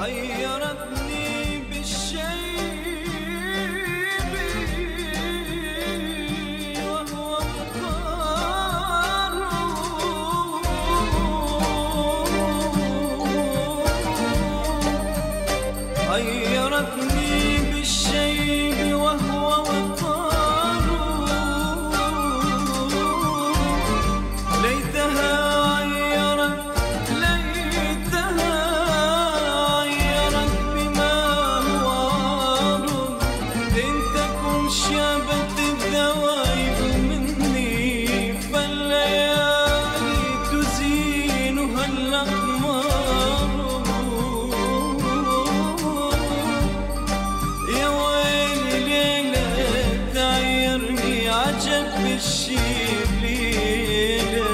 حيرتني بالشيب وهو مقار، حيرتني بالشيب وهو مقار، ليتها بالشيب ليلة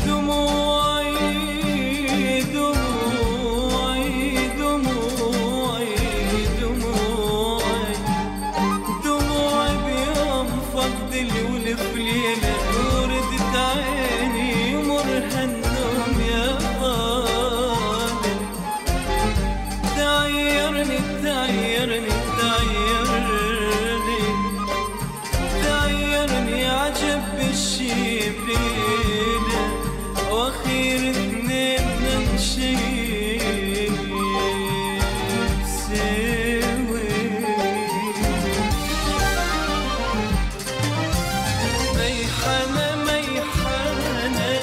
دموعي دموعي دموعي دموعي دموعي بيوم فقد الولف ليلة وردت عيني مرها النوم يا ظالم، تعيرني تعيرني تعيرني عجب بالشيب ليلة واخير اثنين ننشيب سوي. ميحنة ميحنة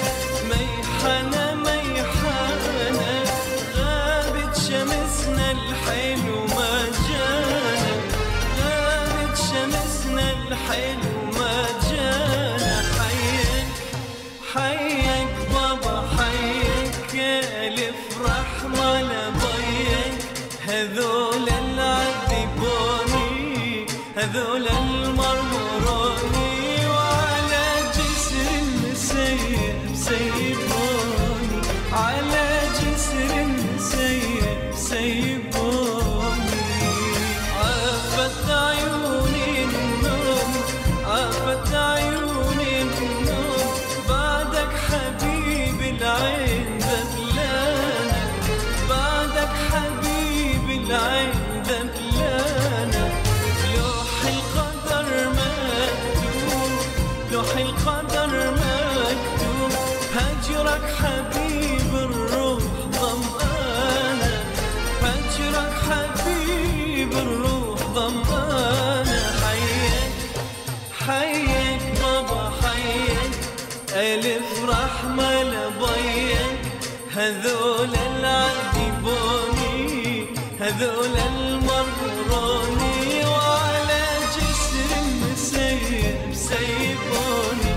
ميحنة ميحنة غابت شمسنا الحلو ما جانا، غابت شمسنا الحلو ما جانا. حيك حيك بابا حيك الف رحمة لبيك، هذول العذبوني هذول المرمروني وعلى جسر المسيب سيبوني، على جسر المسيب سيبوني. عافت عيوني النوم عافت عيوني النوم بعدك حبيب العين ذبلانة، بعدك حبيب العين ذبلانة. لوح القدر مكتوب لوح القدر مكتوب هجرك حبيب الروح ظمآنة، هجرك حبيب الروح ظمآنة. حيك حيك بابا حيك ألف رحمة لبيك، هذول العذبوني هذول المرمروني وعلى جسر المسيب سيبوني،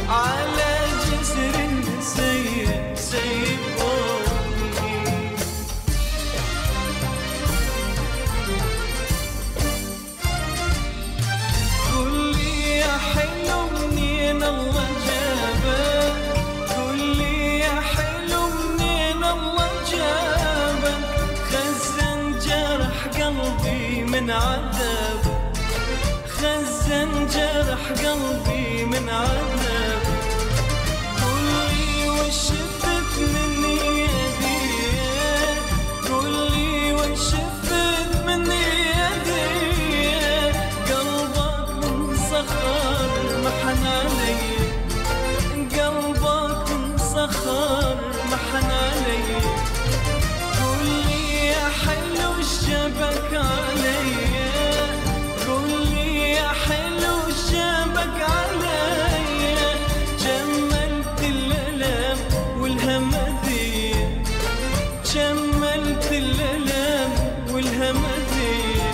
على جسر المسيب سيبوني. قل لي يا حلو منين الله جابك، قل لي يا حلو منين الله جابك، خزن جرح قلبي من عذاب، خزن جرح قلبي من عذاب. قل لي وش شفت من يدي، قل لي وش شفت من يدي، قلبك مسخر محن علي، قلبك مسخر محن علي. قل لي يا حلو الشبك علي، قل لي يا حلو الشبك علي، جملت الألم والهمذية، جملت الألم والهمذية.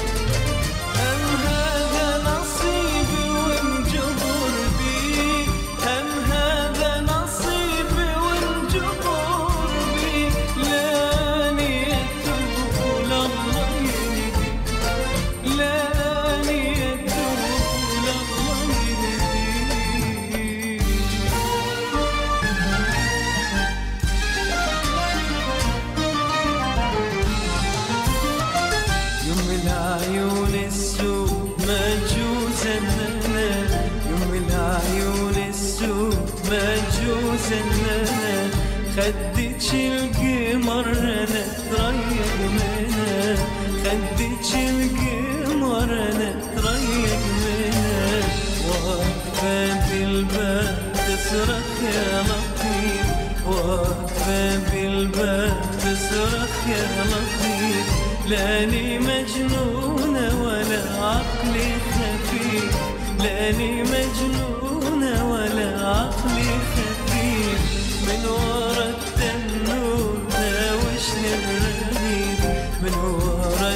هم هذا نصيبي وانجبر بي، هم هذا نصيبي وانجبر بي، لا نيته لله يهدي، لا نيته لله يهدي. يوم العيون السود مجوز النانا، يوم العيون السود مجوز النانا، خدتش القمر نترى تصرخ يا لطيف، لاني مجنونة ولا عقلي خفيف، لاني مجنونة ولا عقلي خفيف. من ورا التنور ناوشني الرغيف، من ورا